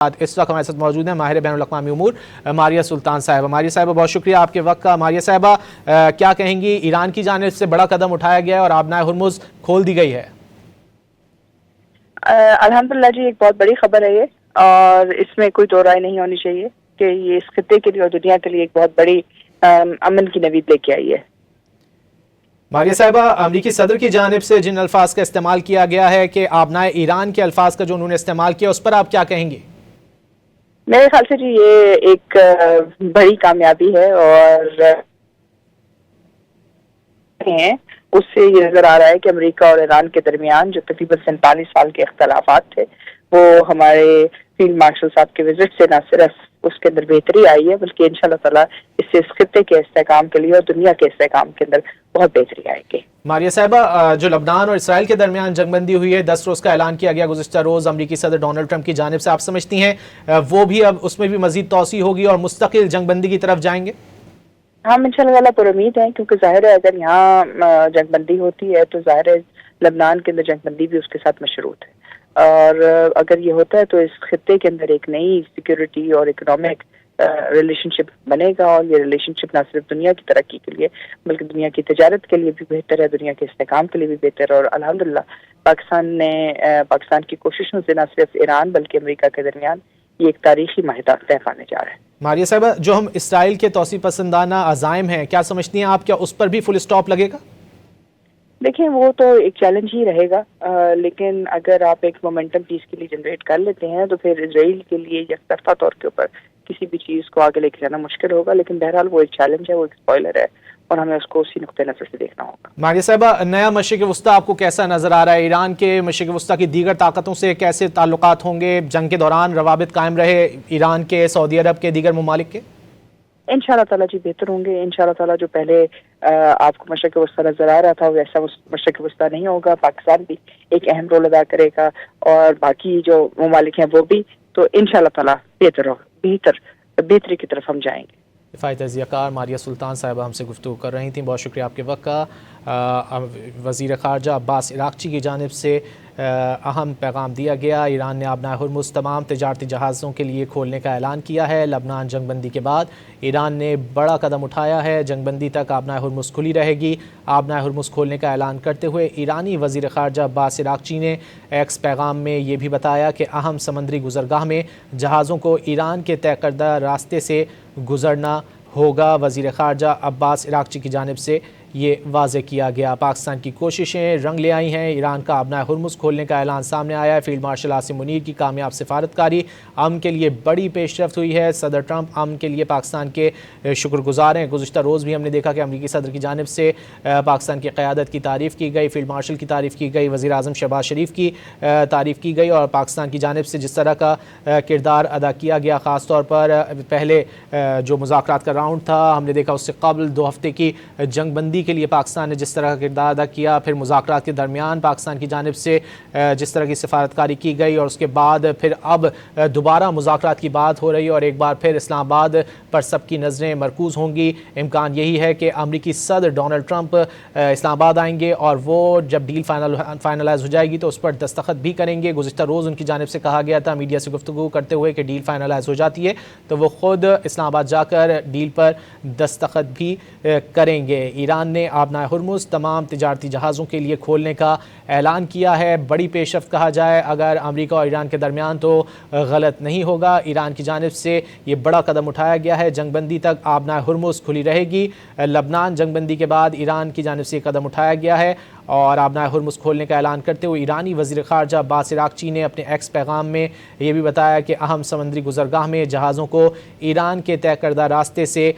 اس وقت ہمارے ساتھ موجود ہیں ماہر بین الاقوامی امور ماریہ سلطان صاحبہ۔ ماریہ صاحبہ بہت شکریہ آپ کے وقت کا۔ ماریہ صاحبہ کیا کہیں گی، ایران کی جانب سے بڑا قدم اٹھایا گیا ہے اور آبنائے ہرمز کھول دی گئی ہے؟ الحمدللہ جی، ایک بہت بڑی خبر ہے یہ، اور اس میں کوئی دو رائے نہیں ہونی چاہیے کہ یہ اس خطے کے لیے اور دنیا کے لیے ایک بہت بڑی امن کی نوید لے کے آئی ہے۔ ماریہ صاحبہ، امریکی صدر کی جانب سے جن الفاظ کا استعمال کیا گیا ہے کہ آبنائے ایران کے الفاظ کا جو انہوں نے استعمال کیا، اس پر آپ کیا کہیں گے؟ میرے خیال سے جی یہ ایک بڑی کامیابی ہے، اور اس سے یہ نظر آ رہا ہے کہ امریکہ اور ایران کے درمیان جو تقریباً 47 سال کے اختلافات تھے، وہ ہمارے فیلڈ مارشل صاحب کے وزٹ سے نہ صرف اس کے اندر بہتری آئی ہے، بلکہ انشاءاللہ تعالیٰ اس سے اس خطے کے استحکام کے لیے اور دنیا کے استحکام کے اندر بہت بہتری آئے گی۔ ماریہ صاحبہ، جو لبنان اور اسرائیل کے درمیان جنگ بندی ہوئی ہے، 10 روز کا اعلان کیا گیا گزشتہ روز امریکی صدر ڈونلڈ ٹرمپ کی جانب سے، آپ سمجھتی ہیں وہ بھی اب اس میں بھی مزید توسیع ہوگی اور مستقل جنگ بندی کی طرف جائیں گے؟ ہم انشاءاللہ تعالیٰ پر امید ہیں، کیونکہ ظاہر ہے اگر یہاں جنگ بندی ہوتی ہے تو ظاہر ہے لبنان کے اندر جنگ بندی بھی اس کے ساتھ مشروط ہے، اور اگر یہ ہوتا ہے تو اس خطے کے اندر ایک نئی سیکیورٹی اور اکنامک ریلیشن شپ بنے گا، اور یہ ریلیشن شپ نہ صرف دنیا کی ترقی کے لیے بلکہ دنیا کی تجارت کے لیے بھی بہتر ہے، دنیا کے استحکام کے لیے بھی بہتر ہے، اور الحمدللہ پاکستان کی کوششوں سے نہ صرف ایران بلکہ امریکہ کے درمیان یہ ایک تاریخی معاہدہ طے پانے جا رہا ہے۔ ماریہ صاحبہ، جو ہم اسرائیل کے توسیع پسندانہ عزائم ہیں، کیا سمجھتی ہیں آپ، کیا اس پر بھی فل اسٹاپ لگے گا؟ دیکھیں، وہ تو ایک چیلنج ہی رہے گا، لیکن اگر آپ ایک مومنٹم پیس کے لیے جنریٹ کر لیتے ہیں تو پھر اسرائیل کے لیے یک طرفہ طور کے اوپر کسی بھی چیز کو آگے لے کے جانا مشکل ہوگا، لیکن بہرحال وہ ایک چیلنج ہے، وہ ایک اسپوائلر ہے، اور ہمیں اس کو اسی نقطۂ نظر سے دیکھنا ہوگا۔ ماریہ صاحبہ، نیا مشرق وسطیٰ آپ کو کیسا نظر آ رہا ہے؟ ایران کے مشرق وسطیٰ کی دیگر طاقتوں سے کیسے تعلقات ہوں گے؟ جنگ کے دوران روابط قائم رہے ایران کے، سعودی عرب کے، دیگر ممالک کے؟ انشاءاللہ تعالیٰ جی بہتر ہوں گے، انشاءاللہ تعالیٰ جو پہلے آپ کو مشرق وسطیٰ نظر آ رہا تھا ویسا مشرق وسطیٰ نہیں ہوگا، پاکستان بھی ایک اہم رول ادا کرے گا، اور باقی جو ممالک ہیں وہ بھی، تو انشاءاللہ تعالیٰ بہتری کی طرف ہم جائیں گے۔ دفاعی تجزیہ کار ماریہ سلطان صاحبہ ہم سے گفتگو کر رہی تھیں، بہت شکریہ آپ کے وقت کا۔ وزیر خارجہ عباس عراقچی کی جانب سے اہم پیغام دیا گیا۔ ایران نے آبنائے ہرمز تمام تجارتی جہازوں کے لیے کھولنے کا اعلان کیا ہے۔ لبنان جنگ بندی کے بعد ایران نے بڑا قدم اٹھایا ہے، جنگ بندی تک آبنائے ہرمز کھلی رہے گی۔ آبنائے ہرمز کھولنے کا اعلان کرتے ہوئے ایرانی وزیر خارجہ عباس عراقچی نے ایکس پیغام میں یہ بھی بتایا کہ اہم سمندری گزرگاہ میں جہازوں کو ایران کے طے کردہ راستے سے گزرنا ہوگا۔ وزیر خارجہ عباس عراقچی کی جانب سے یہ واضح کیا گیا۔ پاکستان کی کوششیں رنگ لے آئی ہیں، ایران کا آبنائے ہرمز کھولنے کا اعلان سامنے آیا ہے۔ فیلڈ مارشل عاصم منیر کی کامیاب سفارتکاری امن کے لیے بڑی پیش رفت ہوئی ہے۔ صدر ٹرمپ امن کے لیے پاکستان کے شکر گزار ہیں۔ گزشتہ روز بھی ہم نے دیکھا کہ امریکی صدر کی جانب سے پاکستان کی قیادت کی تعریف کی گئی، فیلڈ مارشل کی تعریف کی گئی، وزیر اعظم شہباز شریف کی تعریف کی گئی، اور پاکستان کی جانب سے جس طرح کا کردار ادا کیا گیا، خاص طور پر پہلے جو مذاکرات کا راؤنڈ تھا، ہم نے دیکھا اس سے قبل 2 ہفتے کی جنگ بندی کے لیے پاکستان نے جس طرح کا کردار ادا کیا، پھر مذاکرات کے درمیان پاکستان کی جانب سے جس طرح کی سفارتکاری کی گئی، اور اس کے بعد پھر اب دوبارہ مذاکرات کی بات ہو رہی ہے، اور ایک بار پھر اسلام آباد پر سب کی نظریں مرکوز ہوں گی۔ امکان یہی ہے کہ امریکی صدر ڈونلڈ ٹرمپ اسلام آباد آئیں گے، اور وہ جب ڈیل فائنلائز ہو جائے گی تو اس پر دستخط بھی کریں گے۔ گزشتہ روز ان کی جانب سے کہا گیا تھا میڈیا سے گفتگو کرتے ہوئے کہ ڈیل فائنلائز ہو جاتی ہے تو وہ خود اسلام آباد جا کر ڈیل پر دستخط بھی کریں گے۔ ایران نے آبنائے ہرمز تمام تجارتی جہازوں کے لیے کھولنے کا اعلان کیا ہے، بڑی پیش رفت کہا جائے اگر امریکہ اور ایران کے درمیان تو غلط نہیں ہوگا۔ ایران کی جانب سے یہ بڑا قدم اٹھایا گیا ہے، جنگ بندی تک آبنائے ہرمز کھلی رہے گی۔ لبنان جنگ بندی کے بعد ایران کی جانب سے یہ قدم اٹھایا گیا ہے، اور آبنائے ہرمز کھولنے کا اعلان کرتے ہوئے ایرانی وزیر خارجہ عباس عراقچی نے اپنے ایکس پیغام میں یہ بھی بتایا کہ اہم سمندری گزرگاہ میں جہازوں کو ایران کے طے کردہ راستے سے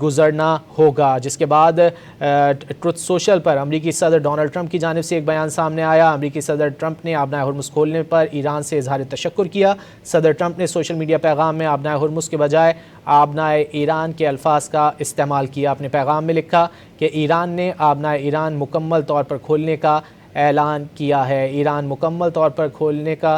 گزرنا ہوگا۔ جس کے بعد ٹروتھ سوشل پر امریکی صدر ڈونلڈ ٹرمپ کی جانب سے ایک بیان سامنے آیا۔ امریکی صدر ٹرمپ نے آبنائے ہرمز کھولنے پر ایران سے اظہار تشکر کیا۔ صدر ٹرمپ نے سوشل میڈیا پیغام میں آبنائے ہرمز کے بجائے آبنائے ایران کے الفاظ کا استعمال کیا۔ اپنے پیغام میں لکھا کہ ایران نے آبنائے ایران مکمل طور پر کھولنے کا اعلان کیا ہے۔ ایران مکمل طور پر کھولنے کا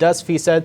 10%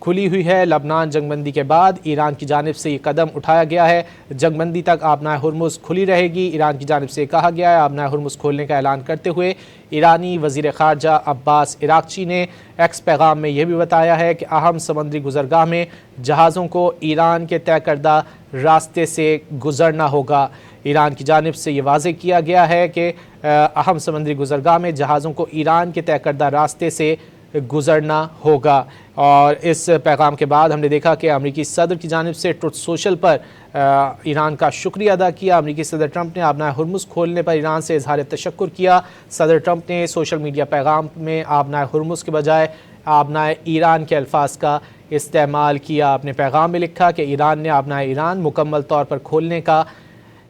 کھلی ہوئی ہے۔ لبنان جنگ بندی کے بعد ایران کی جانب سے یہ قدم اٹھایا گیا ہے، جنگ بندی تک آبنائے ہرمز کھلی رہے گی۔ ایران کی جانب سے کہا گیا ہے آبنائے ہرمز کھولنے کا اعلان کرتے ہوئے ایرانی وزیر خارجہ عباس عراقچی نے ایکس پیغام میں یہ بھی بتایا ہے کہ اہم سمندری گزرگاہ میں جہازوں کو ایران کے طے کردہ راستے سے گزرنا ہوگا۔ ایران کی جانب سے یہ واضح کیا گیا ہے کہ اہم سمندری گزرگاہ میں جہازوں کو ایران کے طے کردہ راستے سے گزرنا ہوگا۔ اور اس پیغام کے بعد ہم نے دیکھا کہ امریکی صدر کی جانب سے ٹروتھ سوشل پر ایران کا شکریہ ادا کیا۔ امریکی صدر ٹرمپ نے آبنائے ہرمز کھولنے پر ایران سے اظہار تشکر کیا۔ صدر ٹرمپ نے سوشل میڈیا پیغام میں آبنائے ہرمز کے بجائے آبنائے ایران کے الفاظ کا استعمال کیا۔ اپنے پیغام میں لکھا کہ ایران نے آبنائے ایران مکمل طور پر کھولنے کا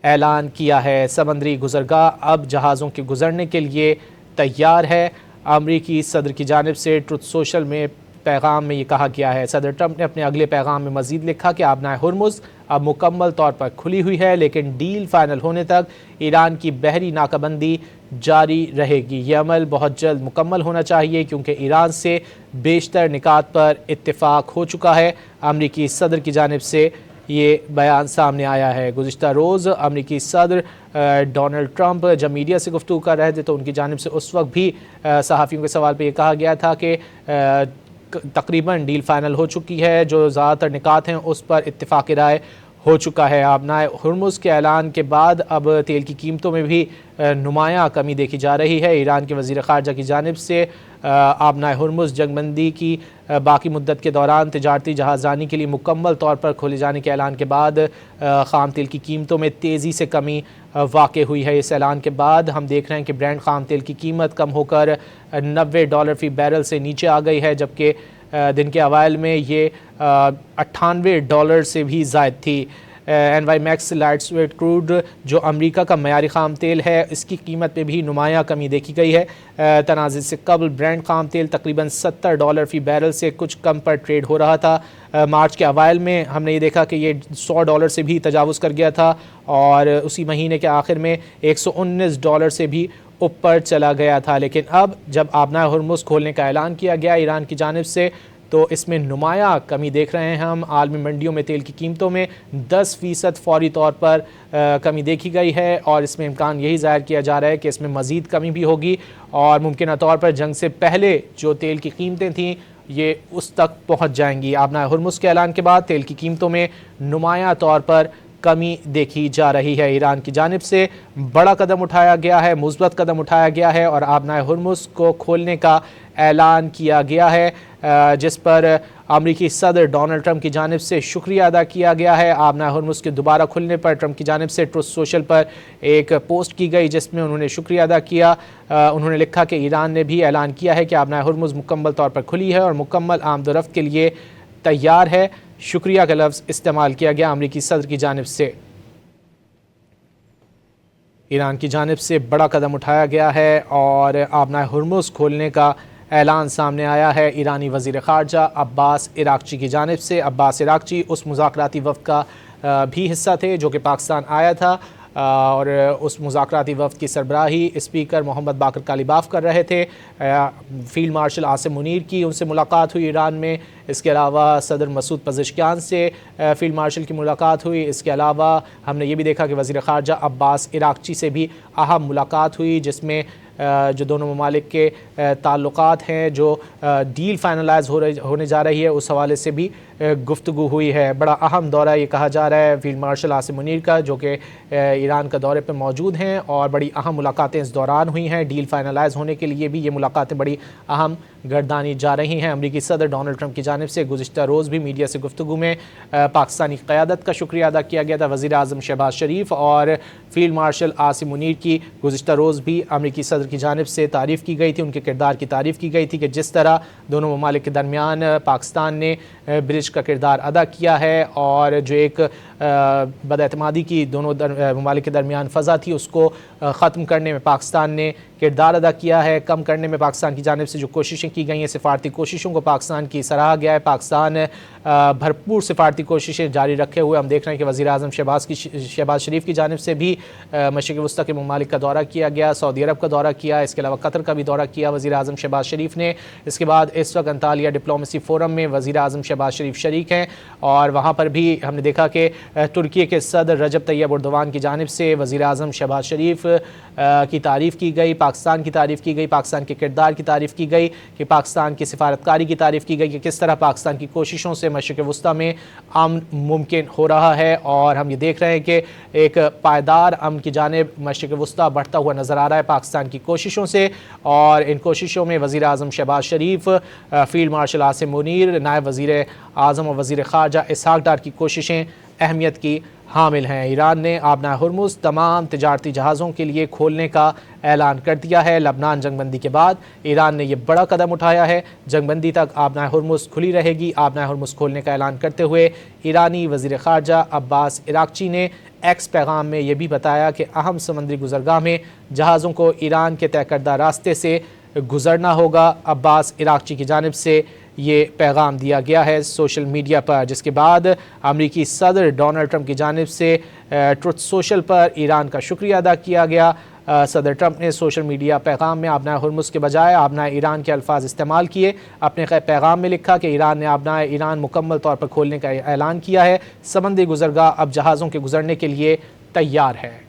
اعلان کیا ہے۔ سمندری گزرگاہ اب جہازوں کے گزرنے کے لیے تیار ہے۔ امریکی صدر کی جانب سے ٹروتھ سوشل میں پیغام میں یہ کہا گیا ہے۔ صدر ٹرمپ نے اپنے اگلے پیغام میں مزید لکھا کہ آبنائے ہرمز اب مکمل طور پر کھلی ہوئی ہے، لیکن ڈیل فائنل ہونے تک ایران کی بحری ناکہ بندی جاری رہے گی۔ یہ عمل بہت جلد مکمل ہونا چاہیے کیونکہ ایران سے بیشتر نکات پر اتفاق ہو چکا ہے۔ امریکی صدر کی جانب سے یہ بیان سامنے آیا ہے۔ گزشتہ روز امریکی صدر ڈونلڈ ٹرمپ جب میڈیا سے گفتگو کر رہے تھے تو ان کی جانب سے اس وقت بھی صحافیوں کے سوال پہ یہ کہا گیا تھا کہ تقریباً ڈیل فائنل ہو چکی ہے، جو زیادہ تر نکات ہیں اس پر اتفاق رائے ہو چکا ہے۔ آبنائے ہرمز کے اعلان کے بعد اب تیل کی قیمتوں میں بھی نمایاں کمی دیکھی جا رہی ہے۔ ایران کے وزیر خارجہ کی جانب سے آبنائے ہرمز جنگ بندی کی باقی مدت کے دوران تجارتی جہاز رانی کے لیے مکمل طور پر کھولے جانے کے اعلان کے بعد خام تیل کی قیمتوں میں تیزی سے کمی واقع ہوئی ہے۔ اس اعلان کے بعد ہم دیکھ رہے ہیں کہ برینڈ خام تیل کی قیمت کم ہو کر $90 فی بیرل سے نیچے آ گئی ہے، جبکہ دن کے اوائل میں یہ $98 سے بھی زائد تھی۔ NY Mex light sweet crude جو امریکہ کا معیاری خام تیل ہے، اس کی قیمت میں بھی نمایاں کمی دیکھی گئی ہے۔ تنازع سے قبل برینڈ خام تیل تقریباً $70 فی بیرل سے کچھ کم پر ٹریڈ ہو رہا تھا۔ مارچ کے اوائل میں ہم نے یہ دیکھا کہ یہ $100 سے بھی تجاوز کر گیا تھا اور اسی مہینے کے آخر میں $119 سے بھی اوپر چلا گیا تھا۔ لیکن اب جب آبنائے ہرمز کھولنے کا اعلان کیا گیا ایران کی جانب سے تو اس میں نمایاں کمی دیکھ رہے ہیں ہم۔ عالمی منڈیوں میں تیل کی قیمتوں میں 10% فوری طور پر کمی دیکھی گئی ہے اور اس میں امکان یہی ظاہر کیا جا رہا ہے کہ اس میں مزید کمی بھی ہوگی اور ممکنہ طور پر جنگ سے پہلے جو تیل کی قیمتیں تھیں یہ اس تک پہنچ جائیں گی۔ آبنائے ہرمز کے اعلان کے بعد تیل کی قیمتوں میں نمایاں طور پر کمی دیکھی جا رہی ہے۔ ایران کی جانب سے بڑا قدم اٹھایا گیا ہے، مثبت قدم اٹھایا گیا ہے اور آبنائے ہرمز کو کھولنے کا اعلان کیا گیا ہے، جس پر امریکی صدر ڈونلڈ ٹرمپ کی جانب سے شکریہ ادا کیا گیا ہے۔ آبنائے ہرمز کے دوبارہ کھلنے پر ٹرمپ کی جانب سے ٹروتھ سوشل پر ایک پوسٹ کی گئی جس میں انہوں نے شکریہ ادا کیا۔ انہوں نے لکھا کہ ایران نے بھی اعلان کیا ہے کہ آبنائے ہرمز مکمل طور پر کھلی ہے اور مکمل آمد و رفت کے لیے تیار ہے۔ شکریہ کا لفظ استعمال کیا گیا امریکی صدر کی جانب سے۔ ایران کی جانب سے بڑا قدم اٹھایا گیا ہے اور آبنائے ہرمز کھولنے کا اعلان سامنے آیا ہے ایرانی وزیر خارجہ عباس عراقچی کی جانب سے۔ عباس عراقچی اس مذاکراتی وفد کا بھی حصہ تھے جو کہ پاکستان آیا تھا اور اس مذاکراتی وفد کی سربراہی اسپیکر محمد باقر کالیباف کر رہے تھے۔ فیلڈ مارشل عاصم منیر کی ان سے ملاقات ہوئی ایران میں، اس کے علاوہ صدر مسعود پزشکیان سے فیلڈ مارشل کی ملاقات ہوئی۔ اس کے علاوہ ہم نے یہ بھی دیکھا کہ وزیر خارجہ عباس عراقچی سے بھی اہم ملاقات ہوئی جس میں جو دونوں ممالک کے تعلقات ہیں، جو ڈیل فائنلائز ہونے جا رہی ہے، اس حوالے سے بھی گفتگو ہوئی ہے۔ بڑا اہم دورہ یہ کہا جا رہا ہے فیلڈ مارشل عاصم منیر کا، جو کہ ایران کا دورے پہ موجود ہیں اور بڑی اہم ملاقاتیں اس دوران ہوئی ہیں۔ ڈیل فائنلائز ہونے کے لیے بھی یہ ملاقاتیں بڑی اہم گردانی جا رہی ہیں۔ امریکی صدر ڈونلڈ ٹرمپ کی جانب سے گزشتہ روز بھی میڈیا سے گفتگو میں پاکستانی قیادت کا شکریہ ادا کیا گیا تھا۔ وزیر اعظم شہباز شریف اور فیلڈ مارشل عاصم منیر کی گزشتہ روز بھی امریکی صدر کی جانب سے تعریف کی گئی تھی، ان کے کردار کی تعریف کی گئی تھی کہ جس طرح دونوں ممالک کے درمیان پاکستان نے برج کا کردار ادا کیا ہے اور جو ایک بد اعتمادی کی دونوں ممالک کے درمیان فضا تھی اس کو ختم کرنے میں پاکستان نے کردار ادا کیا ہے کم کرنے میں پاکستان کی جانب سے جو کوششیں کی گئی ہیں سفارتی کوششوں کو پاکستان کی سراہا گیا ہے پاکستان بھرپور سفارتی کوششیں جاری رکھے ہوئے ہم دیکھ رہے ہیں کہ وزیر اعظم شہباز شریف کی جانب سے بھی مشرق وسطیٰ کے ممالک کا دورہ کیا گیا سعودی عرب کا دورہ کیا اس کے علاوہ قطر کا بھی دورہ کیا وزیر اعظم شہباز شریف نے اس کے بعد اس وقت انطالیہ ڈپلومیسی فورم میں وزیر اعظم شہباز شریف شریک ہیں اور وہاں پر بھی ہم نے دیکھا کہ ترکی کے صدر رجب طیب اردوان کی جانب سے وزیر اعظم شہباز شریف کی تعریف کی گئی پاکستان کی تعریف کی گئی پاکستان کے کردار کی تعریف کی گئی کہ پاکستان کی سفارتکاری کی تعریف کی گئی کہ کس طرح پاکستان کی کوششوں سے مشرق وسطیٰ میں امن ممکن ہو رہا ہے اور ہم یہ دیکھ رہے ہیں کہ ایک پائیدار امن کی جانب مشرق وسطیٰ بڑھتا ہوا نظر آ رہا ہے پاکستان کی کوششوں سے اور ان کوششوں میں وزیر اعظم شہباز شریف فیلڈ مارشل عاصم منیر نائب وزیر اعظم اور وزیر خارجہ اسحاق ڈار کی کوششیں اہمیت کی حامل ہیں ایران نے آبنائے ہرمز تمام تجارتی جہازوں کے لیے کھولنے کا اعلان کر دیا ہے لبنان جنگ بندی کے بعد ایران نے یہ بڑا قدم اٹھایا ہے جنگ بندی تک آبنائے ہرمز کھلی رہے گی آبنائے ہرمز کھولنے کا اعلان کرتے ہوئے ایرانی وزیر خارجہ عباس عراقچی نے ایکس پیغام میں یہ بھی بتایا کہ اہم سمندری گزرگاہ میں جہازوں کو ایران کے طے کردہ راستے سے گزرنا ہوگا عباس عراقچی کی جانب سے یہ پیغام دیا گیا ہے سوشل میڈیا پر جس کے بعد امریکی صدر ڈونلڈ ٹرمپ کی جانب سے ٹروتھ سوشل پر ایران کا شکریہ ادا کیا گیا صدر ٹرمپ نے سوشل میڈیا پیغام میں آبنائے ہرمز کے بجائے آبنائے ایران کے الفاظ استعمال کیے اپنے پیغام میں لکھا کہ ایران نے آبنائے ایران مکمل طور پر کھولنے کا اعلان کیا ہے سمندری گزرگاہ اب جہازوں کے گزرنے کے لیے تیار ہے